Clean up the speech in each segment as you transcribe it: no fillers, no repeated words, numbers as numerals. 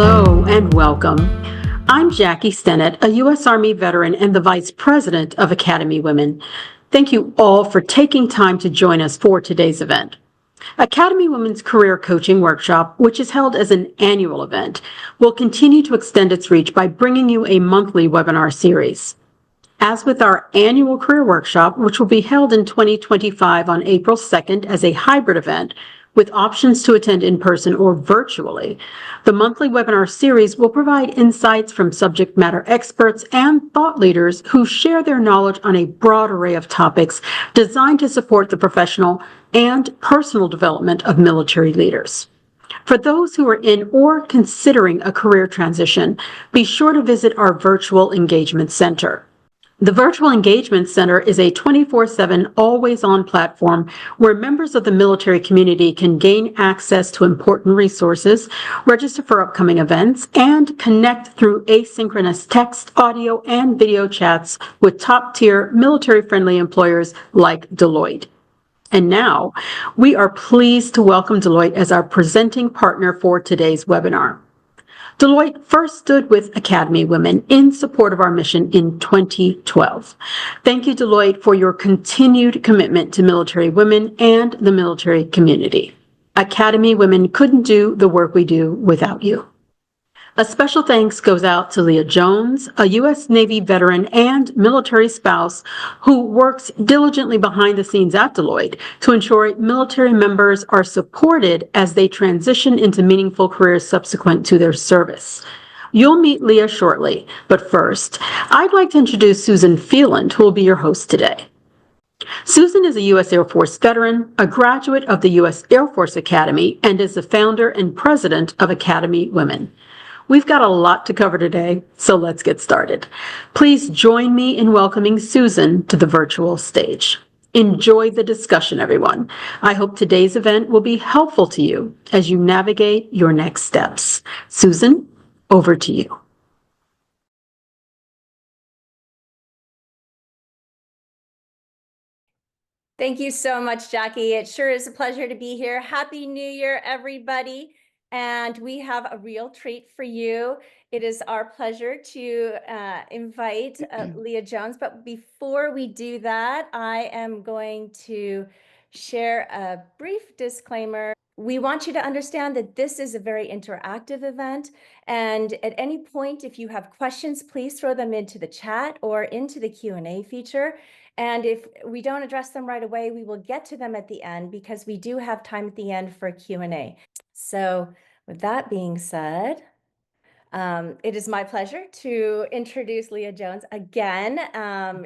Hello and welcome. I'm Jackie Stennett, a U.S. Army veteran and the Vice President of Academy Women. Thank you all for taking time to join us for today's event. Academy Women's Career Coaching Workshop, which is held as an annual event, will continue to extend its reach by bringing you a monthly webinar series. As with our annual career workshop, which will be held in 2025 on April 2nd as a hybrid event, with options to attend in person or virtually, the monthly webinar series will provide insights from subject matter experts and thought leaders who share their knowledge on a broad array of topics designed to support the professional and personal development of military leaders. For those who are in or considering a career transition, be sure to visit our virtual engagement center. The Virtual Engagement Center is a 24/7, always-on platform where members of the military community can gain access to important resources, register for upcoming events, and connect through asynchronous text, audio, and video chats with top-tier military-friendly employers like Deloitte. And now, we are pleased to welcome Deloitte as our presenting partner for today's webinar. Deloitte first stood with Academy Women in support of our mission in 2012. Thank you, Deloitte, for your continued commitment to military women and the military community. Academy Women couldn't do the work we do without you. A special thanks goes out to Leah Jones, a U.S. Navy veteran and military spouse who works diligently behind the scenes at Deloitte to ensure military members are supported as they transition into meaningful careers subsequent to their service. You'll meet Leah shortly, but first, I'd like to introduce Susan Phelan, who will be your host today. Susan is a U.S. Air Force veteran, a graduate of the U.S. Air Force Academy, and is the founder and president of Academy Women. We've got a lot to cover today, so let's get started. Please join me in welcoming Susan to the virtual stage. Enjoy the discussion, everyone. I hope today's event will be helpful to you as you navigate your next steps. Susan, over to you. Thank you so much, Jackie. It sure is a pleasure to be here. Happy New Year, everybody. And we have a real treat for you. It is our pleasure to invite Leah Jones. But before we do that, I am going to share a brief disclaimer. We want you to understand that this is a very interactive event. And at any point, if you have questions, please throw them into the chat or into the Q&A feature. And if we don't address them right away, we will get to them at the end because we do have time at the end for Q&A. So with that being said, it is my pleasure to introduce Leah Jones again.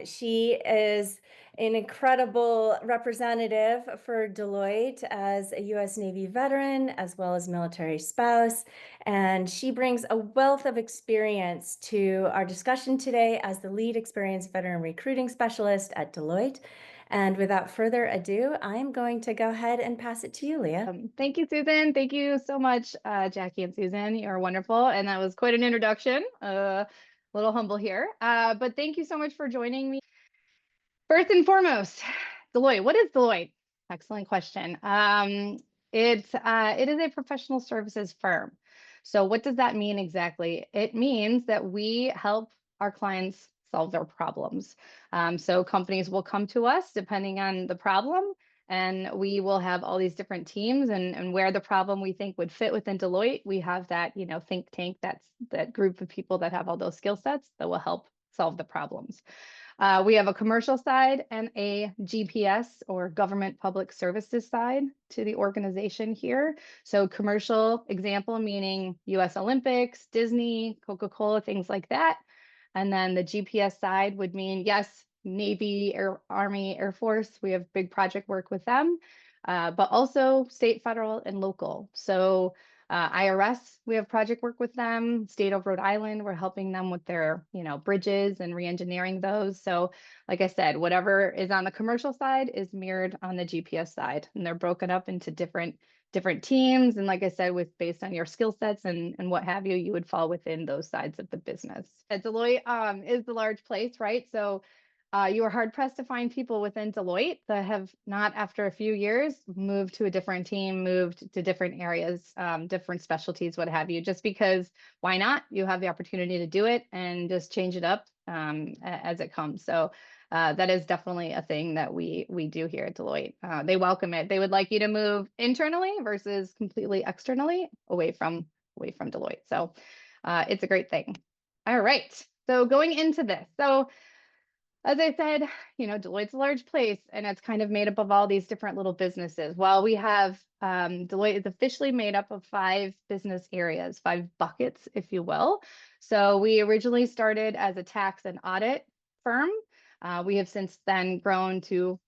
She is an incredible representative for Deloitte as a U.S. Navy veteran, as well as military spouse. And she brings a wealth of experience to our discussion today as the lead experienced veteran recruiting specialist at Deloitte. And without further ado, I'm going to go ahead and pass it to you, Leah. Thank you, Susan. Thank you so much, Jackie and Susan. You're wonderful. And that was quite an introduction. A little humble here. But thank you so much for joining me. First and foremost, Deloitte. What is Deloitte? Excellent question. It is a professional services firm. So what does that mean exactly? It means that we help our clients solve their problems. So companies will come to us depending on the problem, and we will have all these different teams and where the problem we think would fit within Deloitte, we have that, think tank, that group of people that have all those skill sets that will help solve the problems. We have a commercial side and a GPS or government public services side to the organization here. So commercial example, meaning US Olympics, Disney, Coca-Cola, things like that. And then the GPS side would mean, yes, Navy, Army, Air Force, we have big project work with them, but also state, federal, and local. So IRS, we have project work with them. State of Rhode Island, we're helping them with their, bridges and re-engineering those. So like I said, whatever is on the commercial side is mirrored on the GPS side, and they're broken up into different teams. And like I said, based on your skill sets and what have you, you would fall within those sides of the business. Deloitte is the large place, right? So you are hard pressed to find people within Deloitte that have not, after a few years, moved to a different team, moved to different areas, different specialties, what have you, just because why not? You have the opportunity to do it and just change it up as it comes. So that is definitely a thing that we do here at Deloitte. They welcome it. They would like you to move internally versus completely externally away from Deloitte. So it's a great thing. All right. So going into this, so as I said, Deloitte's a large place and it's kind of made up of all these different little businesses. Well, we have Deloitte is officially made up of 5 business areas, 5 buckets, if you will. So we originally started as a tax and audit firm. We have since then grown to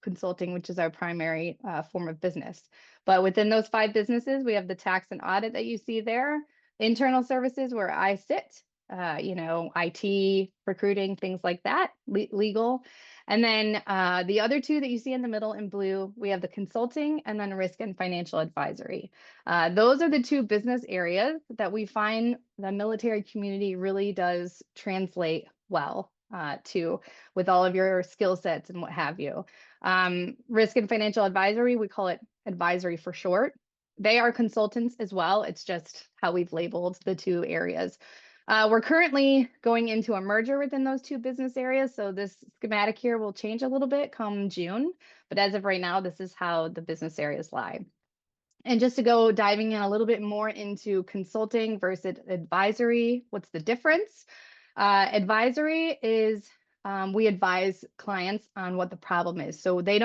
consulting, which is our primary form of business. But within those 5 businesses, we have the tax and audit that you see there, internal services where I sit, IT, recruiting, things like that, legal. And then the other 2 that you see in the middle in blue, we have the consulting and then risk and financial advisory. Those are the 2 business areas that we find the military community really does translate well to, with all of your skill sets and what have you. Risk and financial advisory, we call it advisory for short. They are consultants as well. It's just how we've labeled the 2 areas. We're currently going into a merger within those 2 business areas. So this schematic here will change a little bit come June. But as of right now, this is how the business areas lie. And just to go diving in a little bit more into consulting versus advisory, what's the difference? Advisory is we advise clients on what the problem is. So they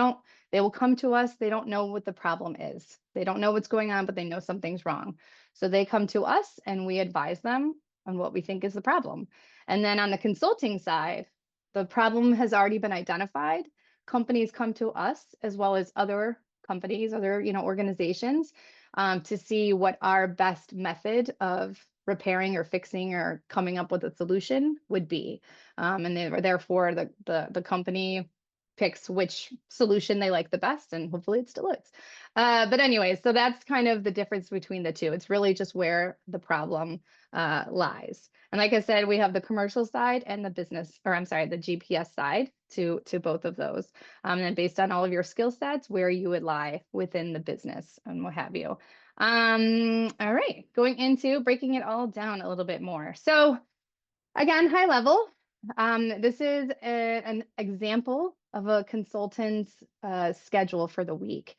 will come to us. They don't know what the problem is. They don't know what's going on, but they know something's wrong. So they come to us and we advise them on what we think is the problem. And then on the consulting side, the problem has already been identified. Companies come to us as well as other companies, other organizations, to see what our best method of repairing or fixing or coming up with a solution would be. And therefore the company picks which solution they like the best, and hopefully it's Deloitte's. But anyway, so that's kind of the difference between the 2. It's really just where the problem lies. And like I said, we have the commercial side and the the GPS side to both of those. And based on all of your skill sets, where you would lie within the business and what have you. All right, going into breaking it all down a little bit more. So again, high level. This is an example of a consultant's schedule for the week.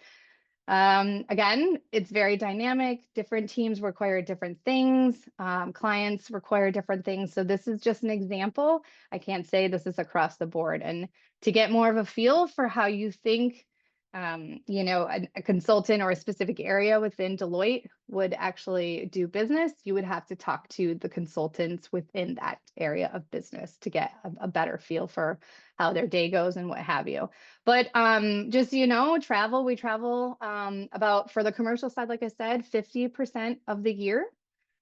Again, it's very dynamic. Different teams require different things. Clients require different things. So this is just an example. I can't say this is across the board. And to get more of a feel for how you think, a consultant or a specific area within Deloitte would actually do business, you would have to talk to the consultants within that area of business to get a better feel for how their day goes and what have you. But just we travel about, for the commercial side, like I said, 50% of the year.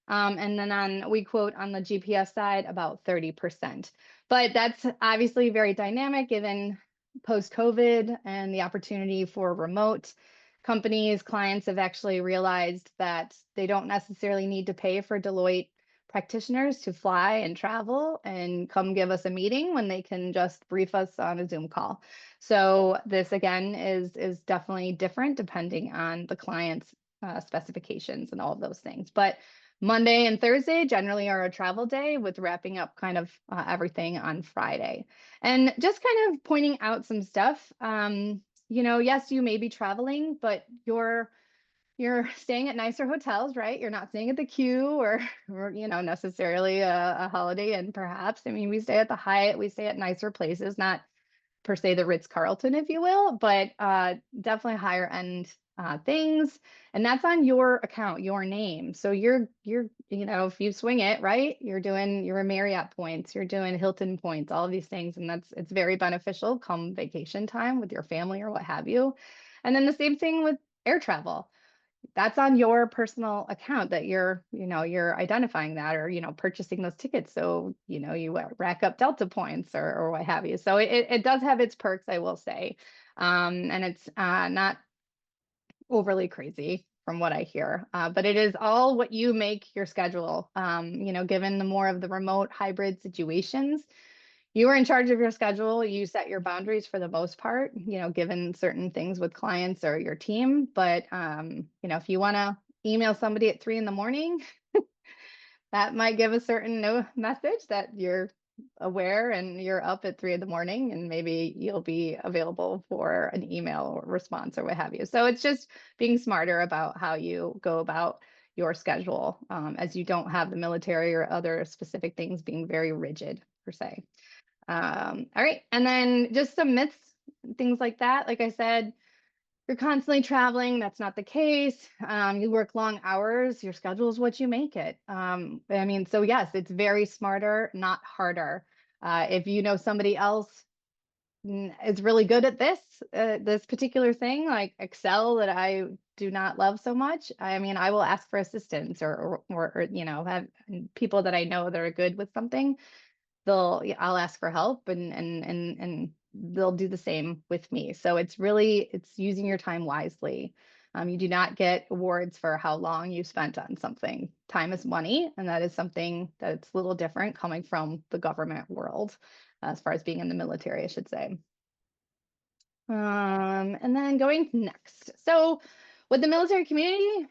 And then we quote on the GPS side about 30%. But that's obviously very dynamic given post-COVID and the opportunity for remote. Companies, clients have actually realized that they don't necessarily need to pay for Deloitte practitioners to fly and travel and come give us a meeting when they can just brief us on a Zoom call. So this again is definitely different depending on the client's specifications and all of those things. But Monday and Thursday generally are a travel day, with wrapping up kind of everything on Friday. And just kind of pointing out some stuff. Yes, you may be traveling, but you're staying at nicer hotels, right? You're not staying at the Q or necessarily a Holiday Inn, perhaps. I mean, we stay at the Hyatt, we stay at nicer places, not per se the Ritz-Carlton, if you will, but definitely higher end things. And that's on your account, your name. So you're if you swing it, right, you're doing your Marriott points, you're doing Hilton points, all of these things. And it's very beneficial come vacation time with your family or what have you. And then the same thing with air travel. That's on your personal account that you're identifying that, or, purchasing those tickets. So, you rack up Delta points or what have you. So it does have its perks, I will say. And it's not overly crazy from what I hear, but it is all what you make your schedule. Given the more of the remote hybrid situations, you are in charge of your schedule. You set your boundaries for the most part, given certain things with clients or your team. But, if you want to email somebody at 3 a.m, that might give a certain message that you're aware and you're up at 3 a.m, and maybe you'll be available for an email response or what have you. So it's just being smarter about how you go about your schedule, as you don't have the military or other specific things being very rigid per se. All right. And then just some myths, things like that. Like I said, you're constantly traveling. That's not the case. You work long hours. Your schedule is what you make it. So yes, it's very smarter, not harder. If you know somebody else is really good at this particular thing, like Excel, that I do not love so much, I will ask for assistance, or have people that I know that are good with something. I'll ask for help, and they'll do the same with me. So it's using your time wisely. You do not get awards for how long you spent on something. Time is money, and that is something that's a little different coming from the government world, as far as being in the military, I should say. And then going next. So with the military community,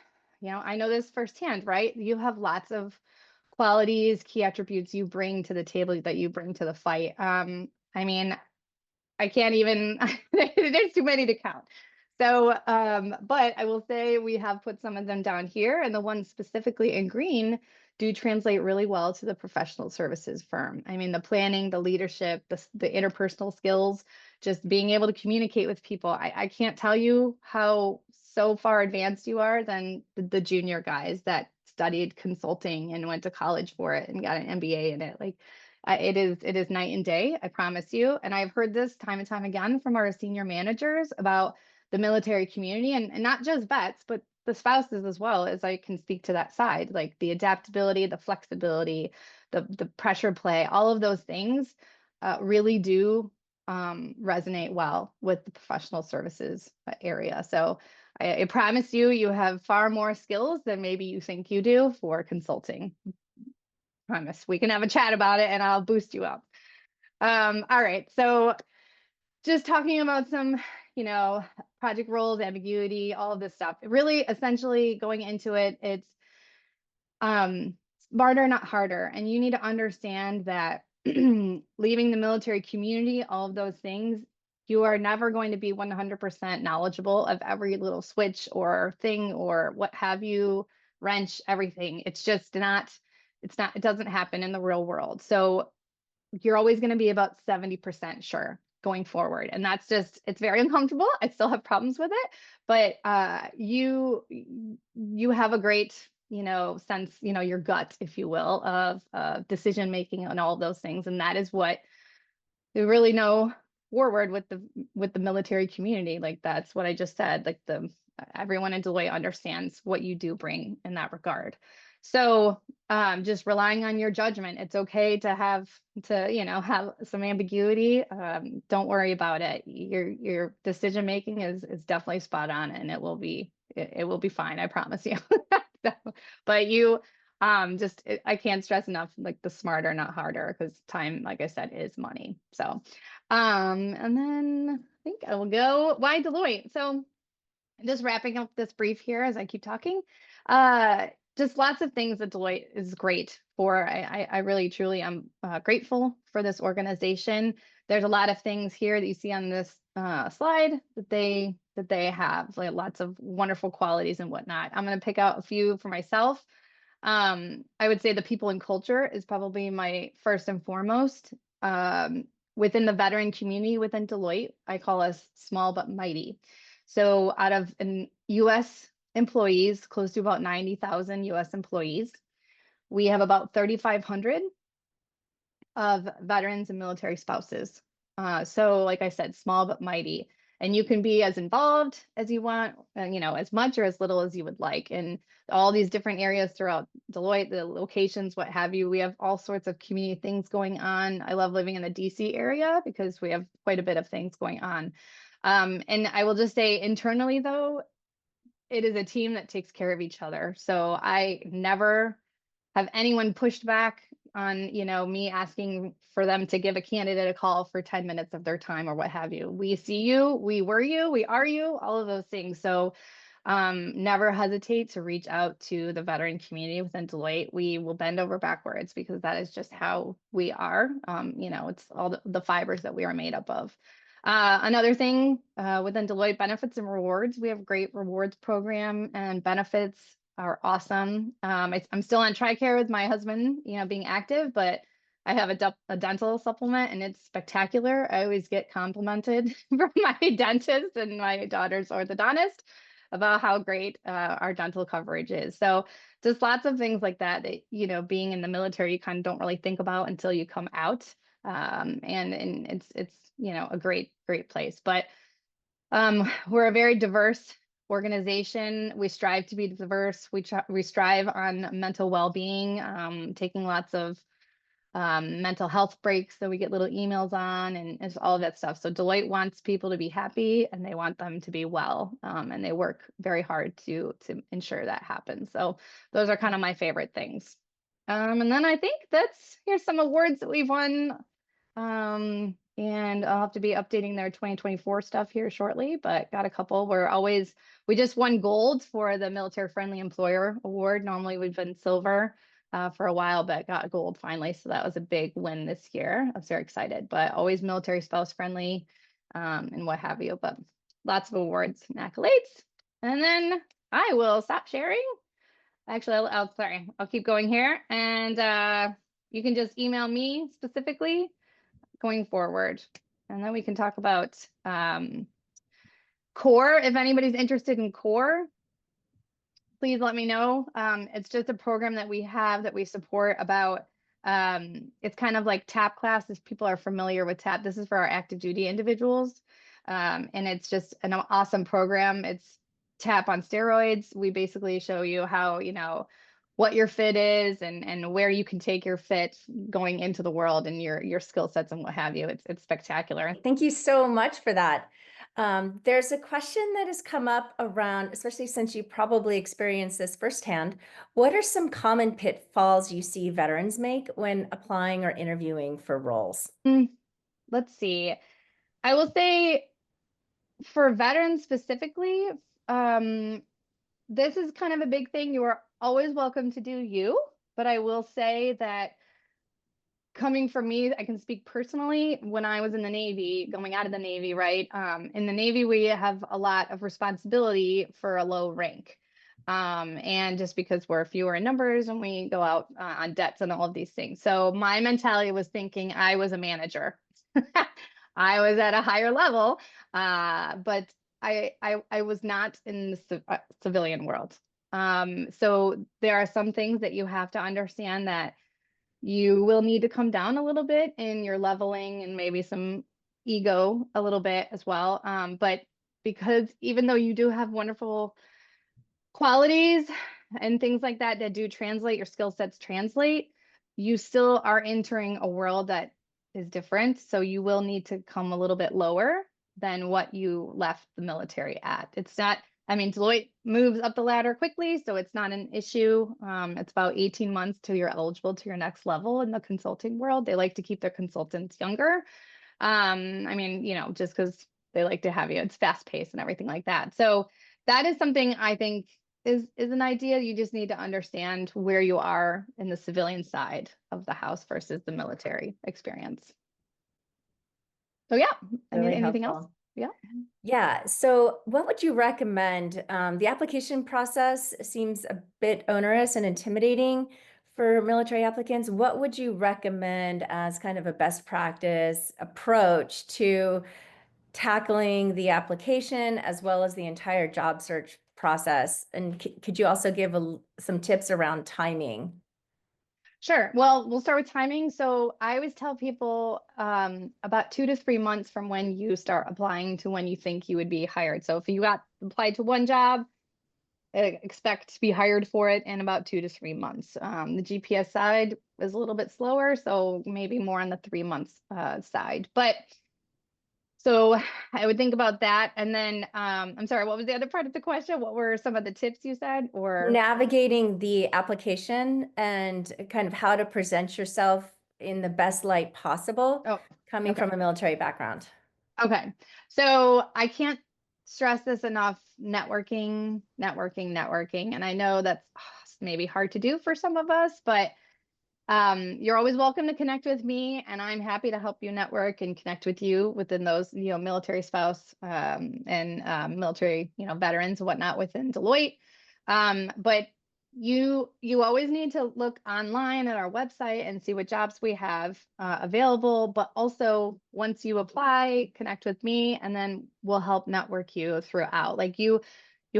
I know this firsthand, right? You have lots of qualities, key attributes you bring to the table, that you bring to the fight. I can't even, there's too many to count. So, but I will say we have put some of them down here, and the ones specifically in green do translate really well to the professional services firm. The planning, the leadership, the interpersonal skills, just being able to communicate with people. I can't tell you how so far advanced you are than the junior guys that studied consulting and went to college for it and got an MBA in it. Like, it is night and day, I promise you. And I've heard this time and time again from our senior managers about the military community, and not just vets, but the spouses as well, as I can speak to that side, like the adaptability, the flexibility, the pressure play, all of those things really do resonate well with the professional services area. So I promise you, you have far more skills than maybe you think you do for consulting. Promise. We can have a chat about it and I'll boost you up. All right. So just talking about some, project roles, ambiguity, all of this stuff. Really, essentially going into it, it's smarter, not harder. And you need to understand that leaving the military community, all of those things, you are never going to be 100% knowledgeable of every little switch or thing or what have you, wrench, everything. It's just not, it doesn't happen in the real world. So you're always going to be about 70% sure going forward. And that's just, it's very uncomfortable. I still have problems with it, but you have a great, sense, your gut, if you will, of decision making and all of those things. And that is what we really know forward with the military community. Like, that's what I just said. Like, everyone in Deloitte understands what you do bring in that regard. So just relying on your judgment. It's okay to have some ambiguity. Don't worry about it. Your decision making is definitely spot on, and it will be fine. I promise you. But you I can't stress enough, like, the smarter, not harder, because time, like I said, is money. So and then I think I will go, why Deloitte? So just wrapping up this brief here as I keep talking. Just lots of things that Deloitte is great for. I really, truly am grateful for this organization. There's a lot of things here that you see on this slide that they have, like, lots of wonderful qualities and whatnot. I'm going to pick out a few for myself. I would say the people and culture is probably my first and foremost. Within the veteran community within Deloitte, I call us small but mighty. So out of US employees, close to about 90,000 US employees, we have about 3,500 of veterans and military spouses. So like I said, small but mighty. And you can be as involved as you want, as much or as little as you would like. And all these different areas throughout Deloitte, the locations, what have you, we have all sorts of community things going on. I love living in the DC area because we have quite a bit of things going on. And I will just say, internally though, it is a team that takes care of each other. So I never have anyone pushed back, on, me asking for them to give a candidate a call for 10 minutes of their time or what have you. We see you, we were you, we are you, all of those things. So never hesitate to reach out to the veteran community within Deloitte. We will bend over backwards because that is just how we are. It's all the fibers that we are made up of. Another thing within Deloitte benefits and rewards, we have great rewards program, and benefits are awesome. I'm still on TRICARE with my husband, being active, but I have a dental supplement and it's spectacular. I always get complimented from my dentist and my daughter's orthodontist about how great our dental coverage is. So just lots of things like that, being in the military, you kind of don't really think about until you come out. And it's a great place. But we're a very diverse organization. We strive to be diverse. We strive on mental well-being, taking lots of mental health breaks that we get little emails on, and it's all of that stuff. So Deloitte wants people to be happy and they want them to be well, and they work very hard to ensure that happens. So those are kind of my favorite things. And then I think here's some awards that we've won. And I'll have to be updating their 2024 stuff here shortly, but got a couple. We just won gold for the Military Friendly Employer Award. Normally we've been silver for a while, but got gold finally. So that was a big win this year. I was very excited, but always military spouse friendly and what have you, but lots of awards and accolades. And then I will stop sharing. Actually, I'll keep going here, and you can just email me specifically going forward. And then we can talk about CORE. If anybody's interested in CORE, please let me know. It's just a program that we have that we support about, it's kind of like TAP class, if people are familiar with TAP. This is for our active duty individuals. And it's just an awesome program. It's TAP on steroids. We basically show you how, what your fit is and where you can take your fit going into the world and your skill sets and what have you. It's spectacular. Thank you so much for that. There's a question that has come up around, especially since you probably experienced this firsthand. What are some common pitfalls you see veterans make when applying or interviewing for roles? Let's see. I will say for veterans specifically, this is kind of a big thing. You are always welcome to do you, but I will say that coming from me, I can speak personally. When I was in the Navy, going out of the Navy, right? In the Navy, we have a lot of responsibility for a low rank. And just because we're fewer in numbers and we go out on debts and all of these things. So my mentality was thinking I was a manager. I was at a higher level, but I was not in the civilian world. So there are some things that you have to understand that you will need to come down a little bit in your leveling and maybe some ego a little bit as well. But because even though you do have wonderful qualities and things like that that do translate, your skill sets translate, you still are entering a world that is different. So you will need to come a little bit lower than what you left the military at. It's not, Deloitte moves up the ladder quickly, so it's not an issue. It's about 18 months till you're eligible to your next level in the consulting world. They like to keep their consultants younger. Just because they like to have you, it's fast paced and everything like that. So that is something I think is an idea. You just need to understand where you are in the civilian side of the house versus the military experience. So yeah, Really anything helpful. else? Yeah. Yeah. So what would you recommend? The application process seems a bit onerous and intimidating for military applicants. What would you recommend as kind of a best practice approach to tackling the application as well as the entire job search process? And could you also give some tips around timing? Sure. Well, we'll start with timing. So I always tell people about 2 to 3 months from when you start applying to when you think you would be hired. So if you applied to one job, expect to be hired for it in about 2 to 3 months. The GPS side is a little bit slower, so maybe more on the 3 months side. But So I would think about that. And then, I'm sorry, what was the other part of the question? What were some of the tips you said? Or Navigating the application and kind of how to present yourself in the best light possible, oh, coming okay. from a military background. Okay. So I can't stress this enough, networking, networking, networking. And I know that's maybe hard to do for some of us, but you're always welcome to connect with me, and I'm happy to help you network and connect with you within those, military spouse and military, veterans and whatnot within Deloitte. But you always need to look online at our website and see what jobs we have available. But also, once you apply, connect with me, and then we'll help network you throughout. Like you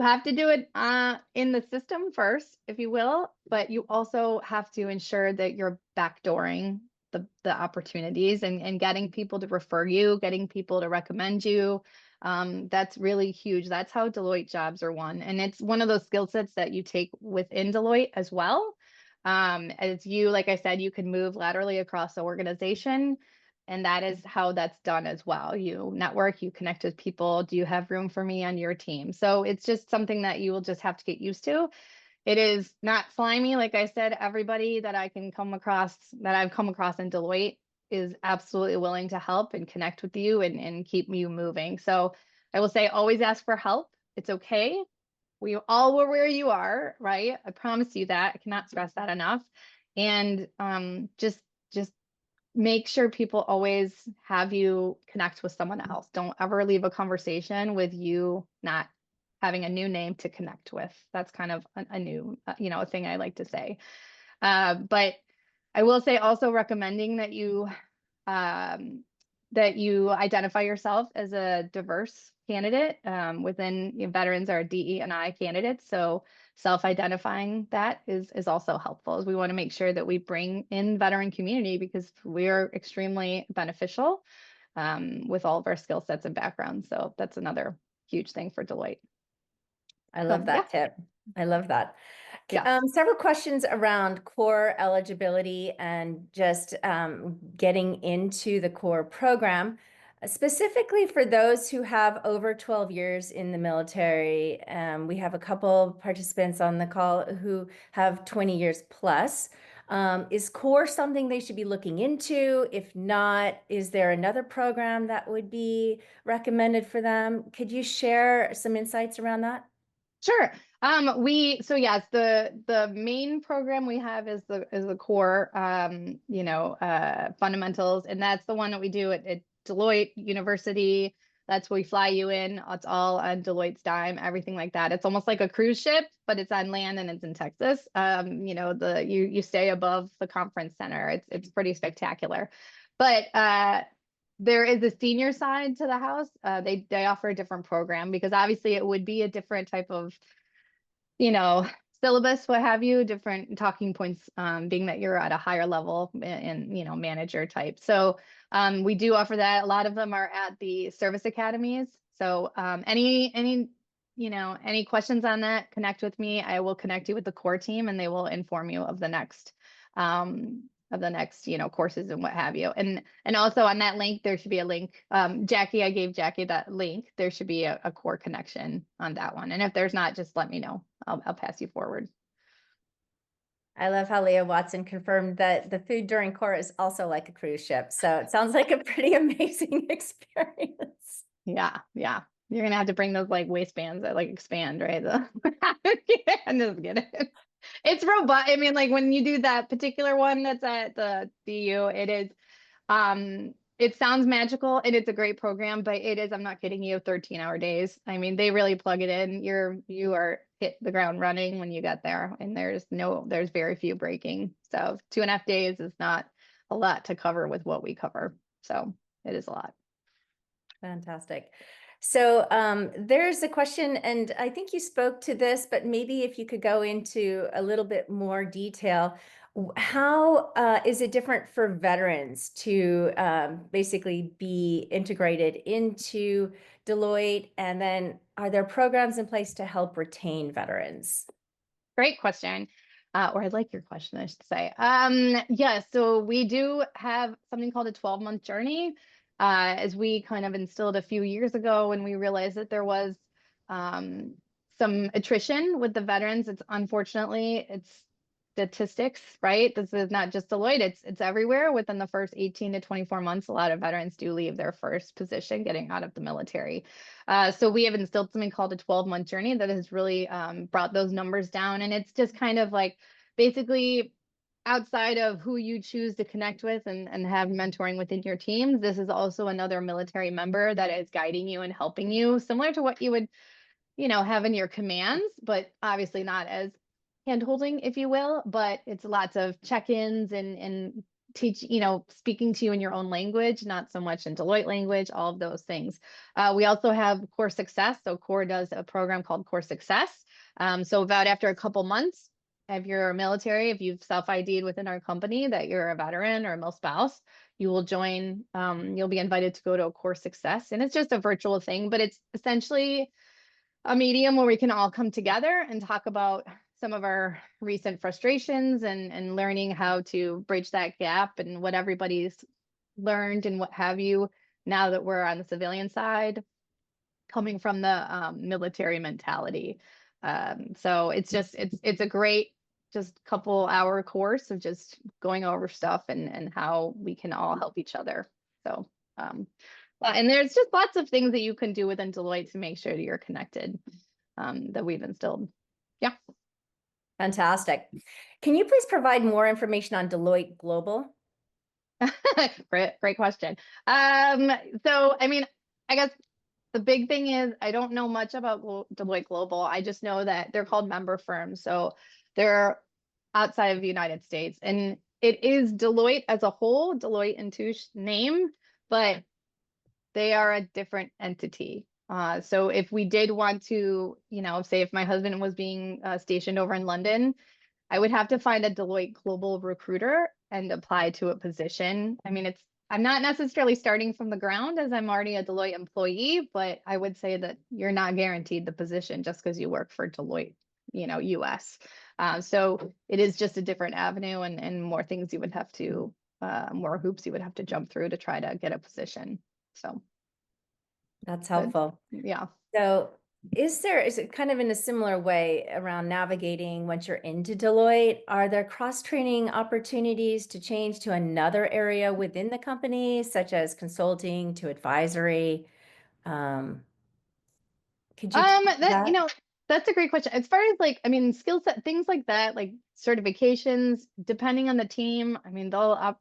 have to do it in the system first, if you will, but you also have to ensure that you're backdooring the opportunities and getting people to refer you, getting people to recommend you. That's really huge. That's how Deloitte jobs are won. And it's one of those skill sets that you take within Deloitte as well. As you, like I said, you can move laterally across the organization. And that is how that's done as well. You network, you connect with people. Do you have room for me on your team? So it's just something that you will just have to get used to. It is not slimy. Like I said, everybody that I've come across in Deloitte is absolutely willing to help and connect with you and keep you moving. So I will say, always ask for help. It's okay. We all were where you are, right? I promise you that. I cannot stress that enough. And just make sure people always have you connect with someone else. Don't ever leave a conversation with you not having a new name to connect with. That's kind of a new, a thing I like to say. But I will say also recommending um, that you identify yourself as a diverse candidate within veterans are DE and I candidates. So self-identifying that is also helpful, as we want to make sure that we bring in veteran community because we're extremely beneficial with all of our skill sets and backgrounds. So that's another huge thing for Deloitte. I So love that tip. I love that. yeah. Several questions around core eligibility and just getting into the core program, specifically for those who have over 12 years in the military. We have a couple participants on the call who have 20 years plus. Is core something they should be looking into? If not, is there another program that would be recommended for them? Could you share some insights around that? Sure. So yes, the main program we have is the core fundamentals, and that's the one that we do at Deloitte University. That's where we fly you in. It's all on Deloitte's dime, everything like that. It's almost like a cruise ship, but it's on land and it's in Texas. You stay above the conference center. It's pretty spectacular. But there is a senior side to the house. They offer a different program because obviously it would be a different type of, syllabus, what have you, different talking points, being that you're at a higher level and, manager type. So we do offer that. A lot of them are at the service academies. So any questions on that, connect with me. I will connect you with the core team and they will inform you of the next courses and what have you. And also on that link, there should be a link. Jackie, I gave Jackie that link. There should be a core connection on that one. And if there's not, just let me know. I'll pass you forward. I love how Leah Watson confirmed that the food during core is also like a cruise ship. So it sounds like a pretty amazing experience. Yeah. You're gonna have to bring those like waistbands that like expand, right? I'm just kidding. It's robust. I mean, like when you do that particular one that's at the DU, it sounds magical and it's a great program, but it is, I'm not kidding you, 13-hour days. I mean, they really plug it in. You are hit the ground running when you get there, and there's very few breaking. So 2.5 days is not a lot to cover with what we cover. So it is a lot. Fantastic. So there's a question, and I think you spoke to this, but maybe if you could go into a little bit more detail. How is it different for veterans to basically be integrated into Deloitte? And then are there programs in place to help retain veterans? Great question. Or I like your question, I should say. Yeah, so we do have something called a 12-month journey. as we kind of instilled a few years ago when we realized that there was some attrition with the veterans. It's statistics, right? This is not just Deloitte, it's everywhere. Within the first 18 to 24 months, a lot of veterans do leave their first position getting out of the military. So we have instilled something called a 12-month journey that has really brought those numbers down. And it's just kind of like basically outside of who you choose to connect with and have mentoring within your teams, this is also another military member that is guiding you and helping you, similar to what you would, have in your commands, but obviously not as hand-holding, if you will, but it's lots of check-ins and teach, speaking to you in your own language, not so much in Deloitte language, all of those things. We also have Core Success. So Core does a program called Core Success. So about after a couple months of your military, if you've self-ID'd within our company that you're a veteran or a mil spouse, you will join, you'll be invited to go to a Core Success. And it's just a virtual thing, but it's essentially a medium where we can all come together and talk about some of our recent frustrations and learning how to bridge that gap and what everybody's learned and what have you now that we're on the civilian side, coming from the military mentality. So it's a great just couple hour course of just going over stuff and how we can all help each other. So and there's just lots of things that you can do within Deloitte to make sure that you're connected, that we've instilled. Yeah. Fantastic. Can you please provide more information on Deloitte Global? Great question. So, I mean, I guess the big thing is I don't know much about Deloitte Global. I just know that they're called member firms. So they're outside of the United States. And it is Deloitte as a whole, Deloitte and Touche name, but they are a different entity. So if we did want to, say if my husband was being stationed over in London, I would have to find a Deloitte global recruiter and apply to a position. I mean, I'm not necessarily starting from the ground as I'm already a Deloitte employee, but I would say that you're not guaranteed the position just because you work for Deloitte, US. So it is just a different avenue and more things you would have to, more hoops you would have to jump through to try to get a position. So that's helpful. Yeah. So is it kind of in a similar way around navigating once you're into Deloitte? Are there cross-training opportunities to change to another area within the company, such as consulting to advisory? Could you That's a great question. As far as skill set, things like that, like certifications, depending on the team, I mean, they'll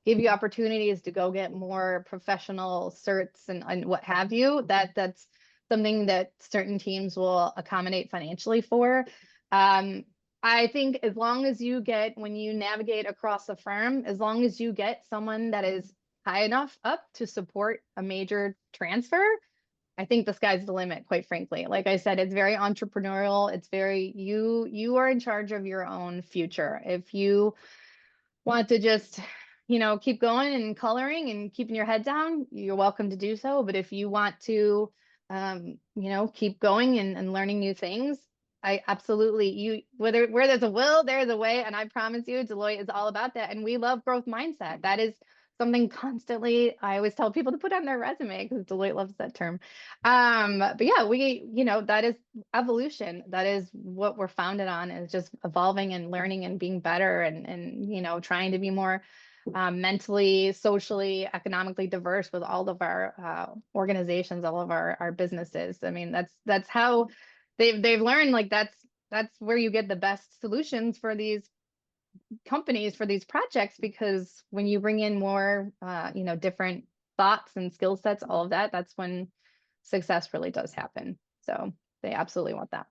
give you opportunities to go get more professional certs and what have you. That's something that certain teams will accommodate financially for. I think as long as when you navigate across a firm, as long as you get someone that is high enough up to support a major transfer, I think the sky's the limit, quite frankly. Like I said, it's very entrepreneurial. It's very, you are in charge of your own future. If you want to just, keep going and coloring and keeping your head down, you're welcome to do so. But if you want to, keep going and learning new things, I absolutely, where there's a will, there's a way. And I promise you, Deloitte is all about that. And we love growth mindset. That is something constantly I always tell people to put on their resume because Deloitte loves that term. But yeah, that is evolution. That is what we're founded on, is just evolving and learning and being better and trying to be more mentally, socially, economically diverse with all of our organizations, all of our businesses. I mean, that's how they've learned, like that's where you get the best solutions for these companies, for these projects, because when you bring in more different thoughts and skill sets, all of that's when success really does happen. So they absolutely want that.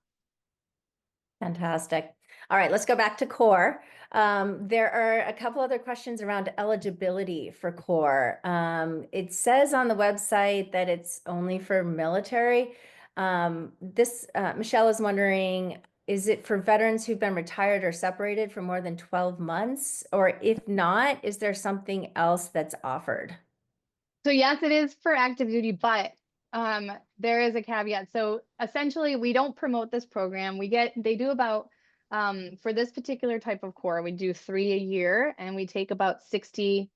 Fantastic. All right, let's go back to core. There are a couple other questions around eligibility for core. It says on the website that it's only for military. Michelle is wondering, is it for veterans who've been retired or separated for more than 12 months? Or if not, is there something else that's offered? So yes, it is for active duty, but there is a caveat. So essentially, we don't promote this program. They do about, for this particular type of core, we do 3 a year, and we take about 60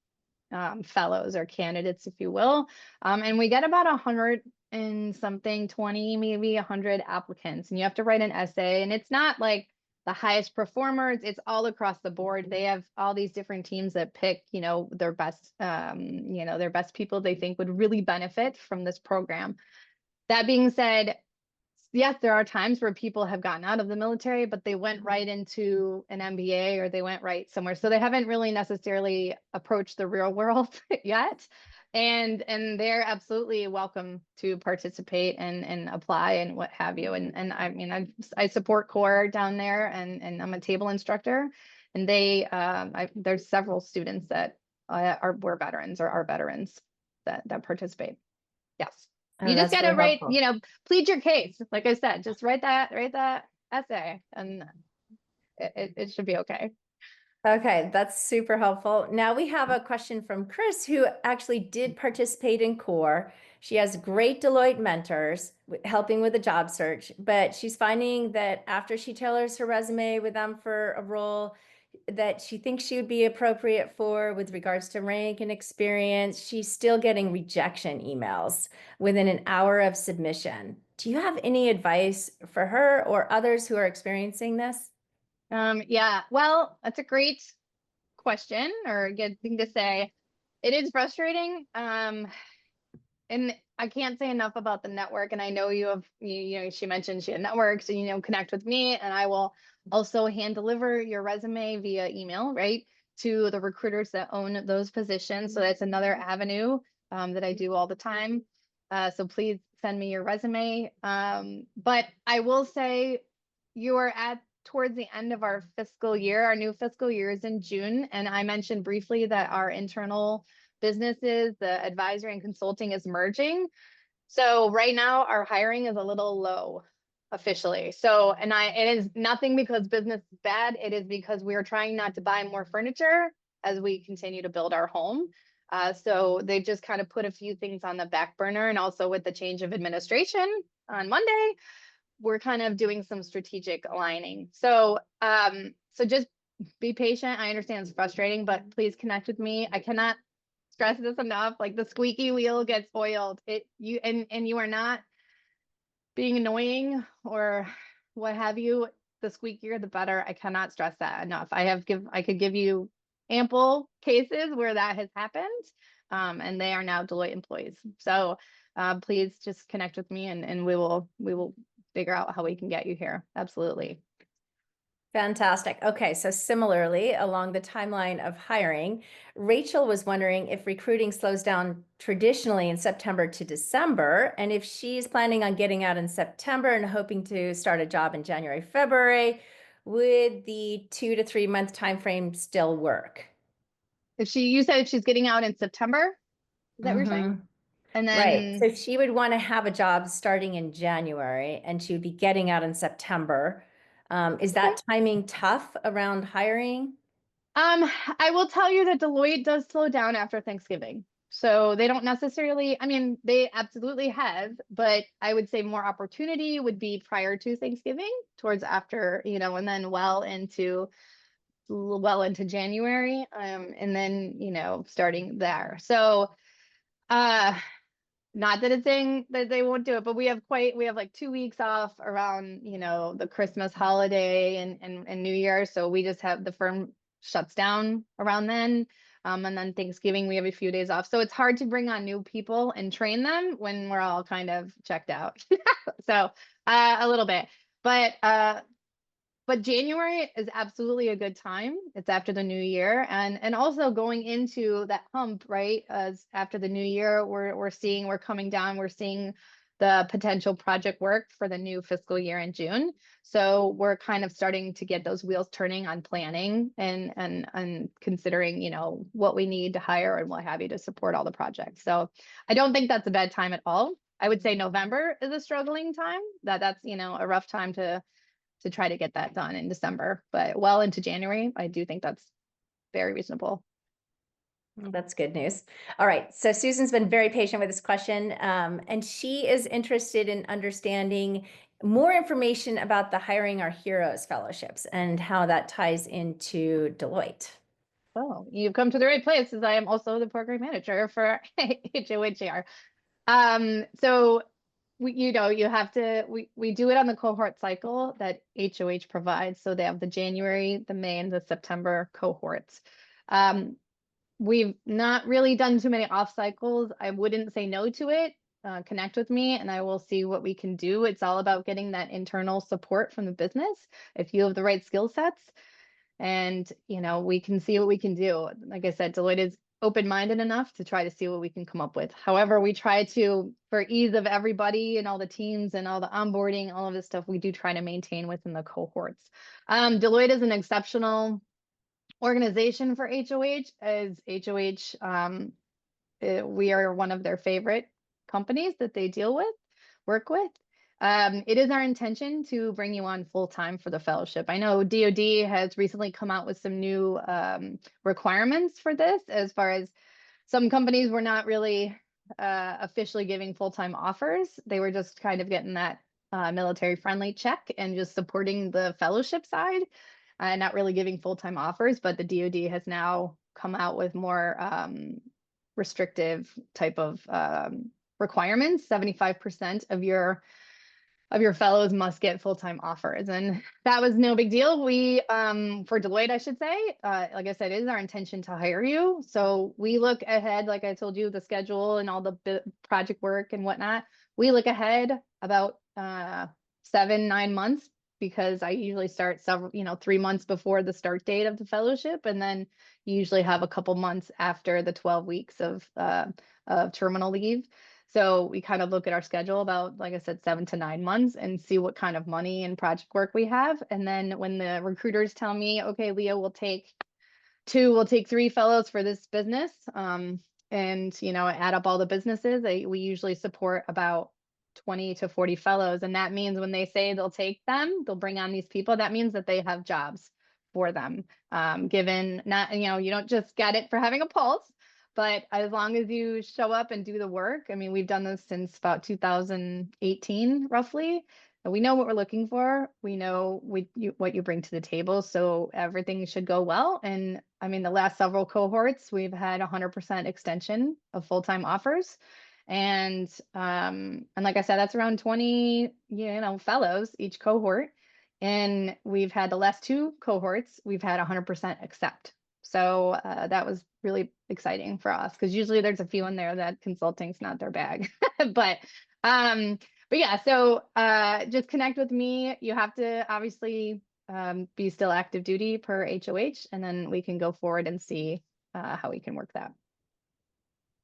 fellows or candidates, if you will. And we get about 100 and something, 20, maybe 100 applicants, and you have to write an essay. And it's not like the highest performers, it's all across the board. They have all these different teams that pick, their best, their best people they think would really benefit from this program. That being said, yes, there are times where people have gotten out of the military, but they went right into an MBA or they went right somewhere. So they haven't really necessarily approached the real world yet. And they're absolutely welcome to participate and apply and what have you. And I mean, I support CORE down there, and I'm a table instructor. And there's several students that were veterans or are veterans that participate. Yes. Oh, You just that's gotta very write, helpful. plead your case. Like I said, just write that essay, and it should be okay. Okay, that's super helpful. Now we have a question from Chris, who actually did participate in CORE. She has great Deloitte mentors helping with the job search, but she's finding that after she tailors her resume with them for a role that she thinks she would be appropriate for with regards to rank and experience, she's still getting rejection emails within an hour of submission. Do you have any advice for her or others who are experiencing this? Yeah, well, that's a great question, or a good thing to say. It is frustrating. And I can't say enough about the network. And I know she mentioned she had networks, and, connect with me, and I will also hand deliver your resume via email, right, to the recruiters that own those positions. So that's another avenue that I do all the time. So please send me your resume. But I will say you are towards the end of our fiscal year. Our new fiscal year is in June. And I mentioned briefly that our internal businesses, the advisory and consulting, is merging. So right now our hiring is a little low officially. So, it is nothing because business is bad. It is because we are trying not to buy more furniture as we continue to build our home. So they just kind of put a few things on the back burner, and also with the change of administration on Monday, we're kind of doing some strategic aligning. So, so just be patient. I understand it's frustrating, but please connect with me. I cannot stress this enough. Like, the squeaky wheel gets oiled. You are not being annoying or what have you. The squeakier, the better. I cannot stress that enough. I could give you ample cases where that has happened, and they are now Deloitte employees. So please just connect with me, and we will figure out how we can get you here. Absolutely. Fantastic. Okay, so similarly, along the timeline of hiring, Rachel was wondering if recruiting slows down traditionally in September to December, and if she's planning on getting out in September and hoping to start a job in January, February, would the 2 to 3 month time frame still work? You said she's getting out in September, is that what you're saying? Mhm. And Right. then So she would want to have a job starting in January and she would be getting out in September. Is that timing tough around hiring? I will tell you that Deloitte does slow down after Thanksgiving. So they don't necessarily, I mean, they absolutely have, but I would say more opportunity would be prior to Thanksgiving, towards after, and then well into January, and then, starting there. So, not that it's saying that they won't do it, but we have like 2 weeks off around, the Christmas holiday and New Year. So we just have the firm shuts down around then. And then Thanksgiving, we have a few days off. So it's hard to bring on new people and train them when we're all kind of checked out. So a little bit, but January is absolutely a good time. It's after the new year, and also going into that hump, right? As after the new year, we're coming down, we're seeing the potential project work for the new fiscal year in June. So we're kind of starting to get those wheels turning on planning and considering, what we need to hire and what have you to support all the projects. So I don't think that's a bad time at all. I would say November is a struggling time. That's a rough time to try to get that done in December, but well into January, I do think that's very reasonable. Well, that's good news. All right. So Susan's been very patient with this question, and she is interested in understanding more information about the Hiring Our Heroes fellowships and how that ties into Deloitte. oh, you've come to the right place, as I am also the program manager for HOHR. So you have to, we do it on the cohort cycle that HOH provides. So they have the January, the May, and the September cohorts. We've not really done too many off cycles. I wouldn't say no to it. Connect with me and I will see what we can do. It's all about getting that internal support from the business. If you have the right skill sets, and we can see what we can do. Like I said, Deloitte is open-minded enough to try to see what we can come up with. However, we try to, for ease of everybody and all the teams and all the onboarding, all of this stuff, we do try to maintain within the cohorts. Deloitte is an exceptional organization for HOH, as HOH, we are one of their favorite companies that they work with. It is our intention to bring you on full time for the fellowship. I know DoD has recently come out with some new requirements for this, as far as some companies were not really officially giving full-time offers. They were just kind of getting that military friendly check and just supporting the fellowship side, not really giving full-time offers. But the DoD has now come out with more restrictive type of requirements. 75% of your fellows must get full-time offers, and that was no big deal. We for Deloitte, I should say, like I said, it is our intention to hire you. So we look ahead, like I told you, the schedule and all the project work and whatnot. We look ahead about 7-9 months, because I usually start 3 months before the start date of the fellowship, and then you usually have a couple months after the 12 weeks of terminal leave. So we kind of look at our schedule about, like I said, 7 to 9 months, and see what kind of money and project work we have. And then when the recruiters tell me, okay, Leah, we'll take 3 fellows for this business, and add up all the businesses, we usually support about 20 to 40 fellows. And that means when they say they'll bring on these people, that means that they have jobs for them. Given not, you don't just get it for having a pulse, but as long as you show up and do the work. I mean, we've done this since about 2018, roughly. And we know what we're looking for. We know what you bring to the table. So everything should go well. And I mean, the last several cohorts, we've had 100% extension of full-time offers. And like I said, that's around 20, fellows each cohort. And we've had the last 2 cohorts, we've had 100% accept. So that was really exciting for us, because usually there's a few in there that consulting's not their bag. but yeah, so just connect with me. You have to obviously be still active duty per HOH, and then we can go forward and see how we can work that.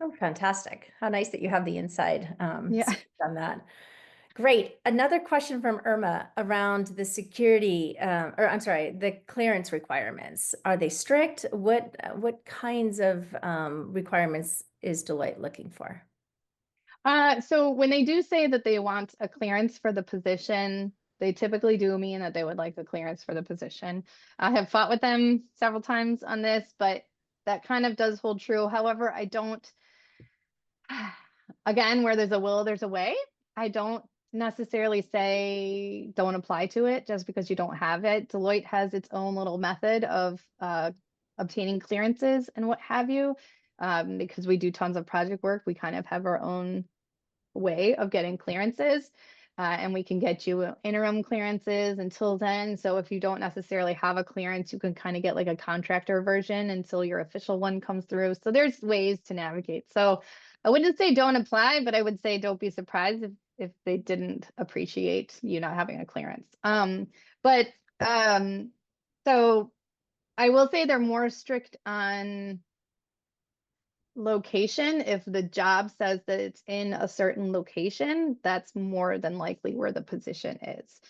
Oh, fantastic. How nice that you have the inside Yeah. scoop on that. Great. Another question from Irma around the security, the clearance requirements. Are they strict? What kinds of requirements is Deloitte looking for? So when they do say that they want a clearance for the position, they typically do mean that they would like a clearance for the position. I have fought with them several times on this, but that kind of does hold true. However, I don't, again, where there's a will, there's a way. I don't necessarily say don't apply to it just because you don't have it. Deloitte has its own little method of obtaining clearances and what have you. Because we do tons of project work, we kind of have our own way of getting clearances, and we can get you interim clearances until then. So if you don't necessarily have a clearance, you can kind of get like a contractor version until your official one comes through. So there's ways to navigate. So I wouldn't say don't apply, but I would say don't be surprised if they didn't appreciate you not having a clearance. So I will say they're more strict on location. If the job says that it's in a certain location, that's more than likely where the position is.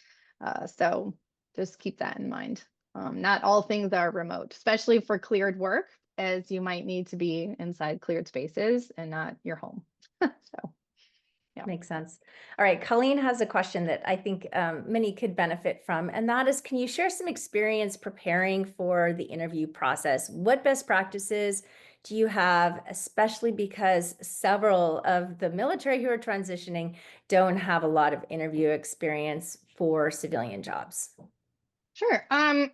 So just keep that in mind. Not all things are remote, especially for cleared work, as you might need to be inside cleared spaces and not your home. So yeah. Makes sense. All right, Colleen has a question that I think many could benefit from, and that is, can you share some experience preparing for the interview process? What best practices do you have, especially because several of the military who are transitioning don't have a lot of interview experience for civilian jobs? Sure. I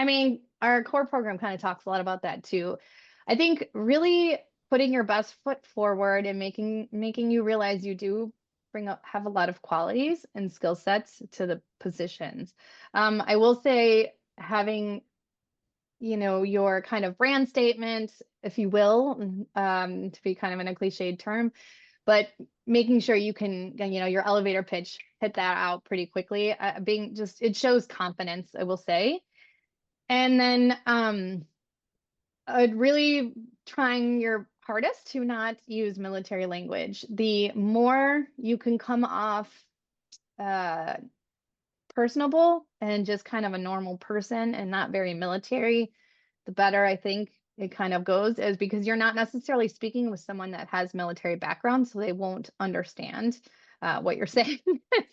mean, our core program kind of talks a lot about that too. I think really putting your best foot forward and making you realize you do have a lot of qualities and skill sets to the positions. I will say having, you know, your kind of brand statement, if you will, to be kind of in a cliched term, but making sure you can, you know, your elevator pitch, hit that out pretty quickly. Being just, it shows confidence, I will say. And then I'd really trying your hardest to not use military language. The more you can come off uh, personable and just kind of a normal person and not very military, the better I think it kind of goes, is because you're not necessarily speaking with someone that has military background, so they won't understand what you're saying.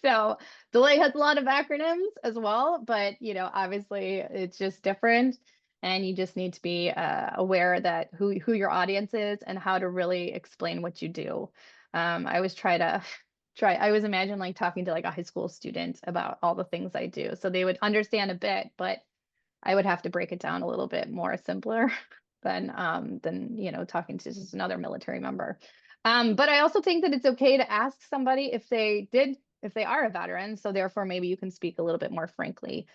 So Deloitte has a lot of acronyms as well, but you know, obviously it's just different, and you just need to be aware that who your audience is and how to really explain what you do. I always I always imagine like talking to like a high school student about all the things I do, so they would understand a bit, but I would have to break it down a little bit more simpler than you know, talking to just another military member. But I also think that it's okay to ask somebody if they are a veteran, so therefore maybe you can speak a little bit more frankly,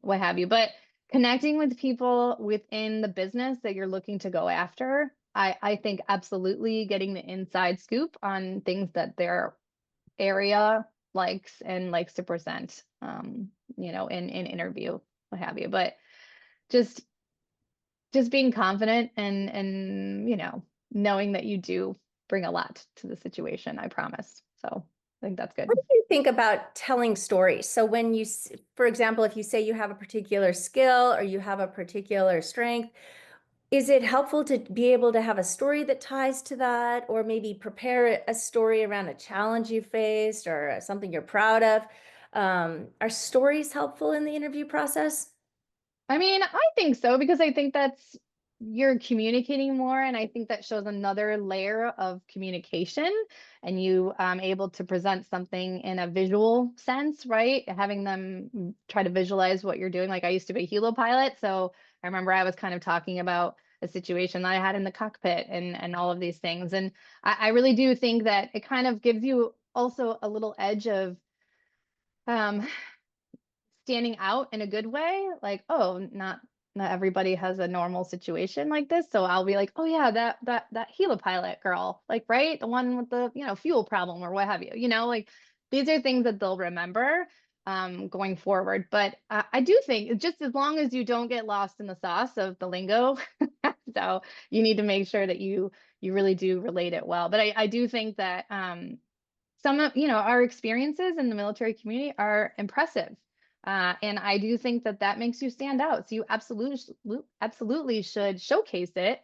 what have you. But connecting with people within the business that you're looking to go after, I think absolutely getting the inside scoop on things that their area likes and likes to present, you know, in interview, what have you. But just being confident and you know, knowing that you do bring a lot to the situation, I promise. So I think that's good. What do you think about telling stories? So when you, for example, if you say you have a particular skill or you have a particular strength, is it helpful to be able to have a story that ties to that, or maybe prepare a story around a challenge you faced or something you're proud of? Are stories helpful in the interview process? I mean, I think so, because I think that's, you're communicating more, and I think that shows another layer of communication, and you able to present something in a visual sense, right? Having them try to visualize what you're doing. Like I used to be a helo pilot, so I remember I was kind of talking about a situation that I had in the cockpit and all of these things. And I really do think that it kind of gives you also a little edge of um standing out in a good way, like, oh, not everybody has a normal situation like this, so I'll be like, oh yeah, that helo pilot girl, like, right, the one with the, you know, fuel problem or what have you, you know, like these are things that they'll remember going forward. But I do think just as long as you don't get lost in the sauce of the lingo, so you need to make sure that you really do relate it well. But I do think that some of, you know, our experiences in the military community are impressive. And I do think that that makes you stand out. So you absolutely should showcase it,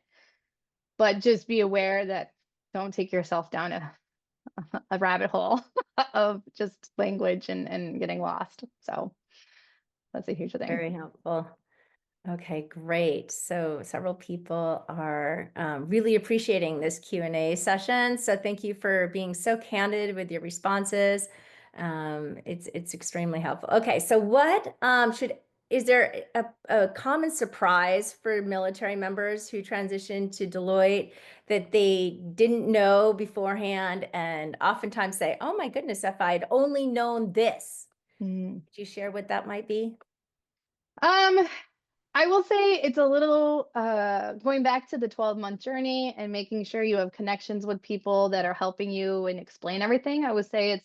but just be aware that don't take yourself down a rabbit hole of just language and getting lost. So that's a huge thing. Very helpful. Okay, great. So several people are really appreciating this Q&A session. So thank you for being so candid with your responses. It's extremely helpful. Okay, so what is there a common surprise for military members who transition to Deloitte that they didn't know beforehand, and oftentimes say, oh my goodness, if I'd only known this? Could you share what that might be? I will say it's a little going back to the 12-month journey and making sure you have connections with people that are helping you and explain everything. I would say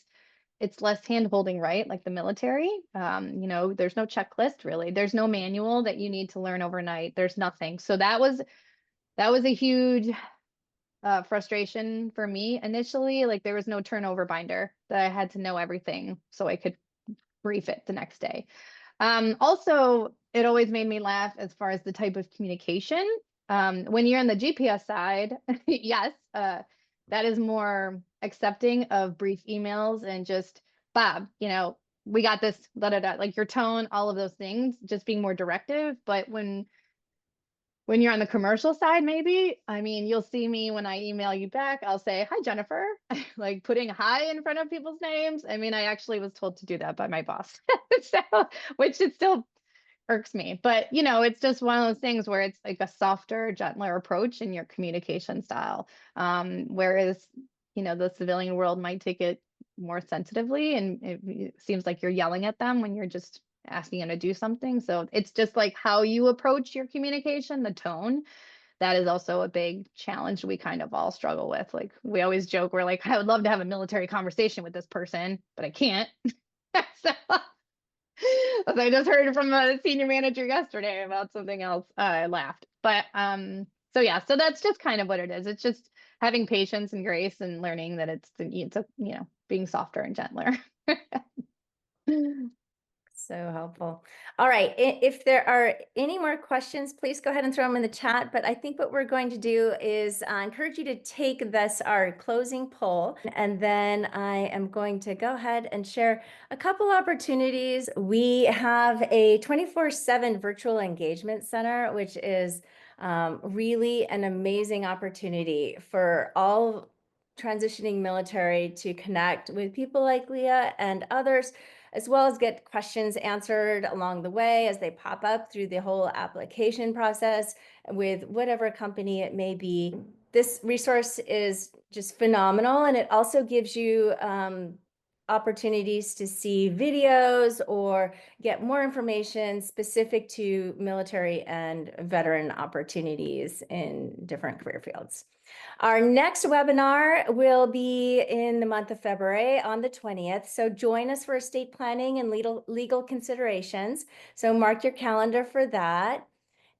it's less hand-holding, right? Like the military. You know, there's no checklist really. There's no manual that you need to learn overnight. There's nothing. So that was a huge frustration for me initially. Like there was no turnover binder that I had to know everything so I could brief it the next day. Also, it always made me laugh as far as the type of communication. When you're on the GPS side, yes, that is more accepting of brief emails and just, Bob, you know, we got this, da da da, like your tone, all of those things, just being more directive. But when you're on the commercial side, maybe, I mean, you'll see me when I email you back, I'll say, hi, Jennifer, like putting hi in front of people's names. I mean, I actually was told to do that by my boss, so, which is still irks me. But, you know, it's just one of those things where it's like a softer, gentler approach in your communication style. Whereas, you know, the civilian world might take it more sensitively, and it seems like you're yelling at them when you're just asking them to do something. So it's just like how you approach your communication, the tone. That is also a big challenge we kind of all struggle with. Like we always joke, we're like, I would love to have a military conversation with this person, but I can't. So, as I just heard from a senior manager yesterday about something else, I laughed. But so yeah, so that's just kind of what it is. It's just having patience and grace and learning that it's you know, being softer and gentler. So helpful. All right. If there are any more questions, please go ahead and throw them in the chat. But I think what we're going to do is encourage you to take this, our closing poll, and then I am going to go ahead and share a couple opportunities. We have a 24/7 virtual engagement center, which is really an amazing opportunity for all transitioning military to connect with people like Leah and others, as well as get questions answered along the way as they pop up through the whole application process with whatever company it may be. This resource is just phenomenal, and it also gives you opportunities to see videos or get more information specific to military and veteran opportunities in different career fields. Our next webinar will be in the month of February on the 20th. So join us for estate planning and legal considerations. So mark your calendar for that.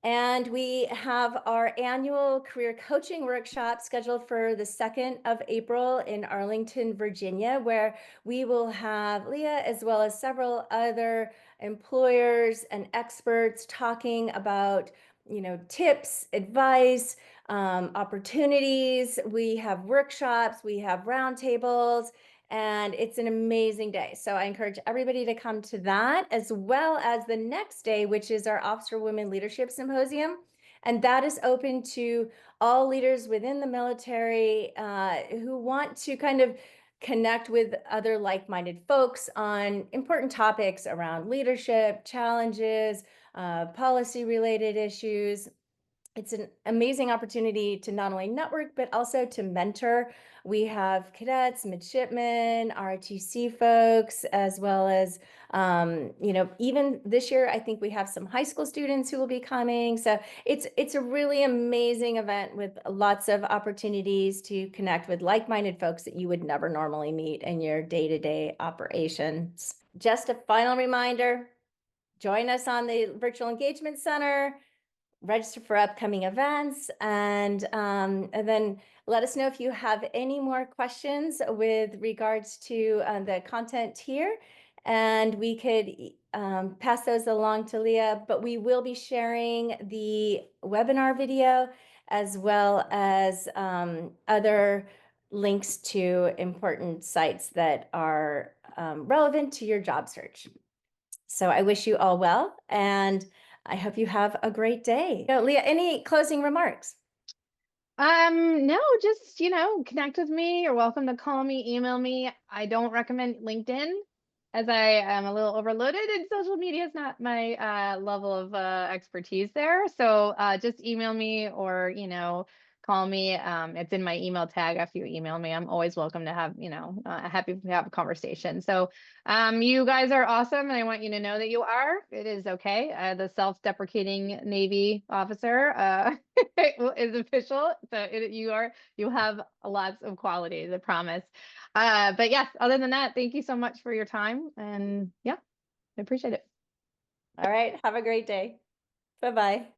And we have our annual career coaching workshop scheduled for the 2nd of April in Arlington, Virginia, where we will have Leah as well as several other employers and experts talking about, you know, tips, advice, opportunities. We have workshops, we have roundtables, and it's an amazing day. So I encourage everybody to come to that, as well as the next day, which is our Officer Women Leadership Symposium. And that is open to all leaders within the military who want to kind of connect with other like-minded folks on important topics around leadership, challenges, policy-related issues. It's an amazing opportunity to not only network, but also to mentor. We have cadets, midshipmen, ROTC folks, as well as, you know, even this year, I think we have some high school students who will be coming. So it's a really amazing event with lots of opportunities to connect with like-minded folks that you would never normally meet in your day-to-day operations. Just a final reminder, join us on the Virtual Engagement Center, register for upcoming events, and then let us know if you have any more questions with regards to the content here, and we could pass those along to Leah. But we will be sharing the webinar video as well as other links to important sites that are relevant to your job search. So I wish you all well, and I hope you have a great day. So, Leah, any closing remarks? No, just, you know, connect with me. You're welcome to call me, email me. I don't recommend LinkedIn, as I am a little overloaded, and social media is not my level of expertise there. So just email me, or, you know, call me. It's in my email tag. After you email me, I'm always welcome to have, you know, happy to have a conversation. So you guys are awesome, and I want you to know that you are. It is okay. The self-deprecating Navy officer is official. So you have lots of qualities, I promise. But yes, other than that, thank you so much for your time, and yeah, I appreciate it. All right. Have a great day. Bye-bye.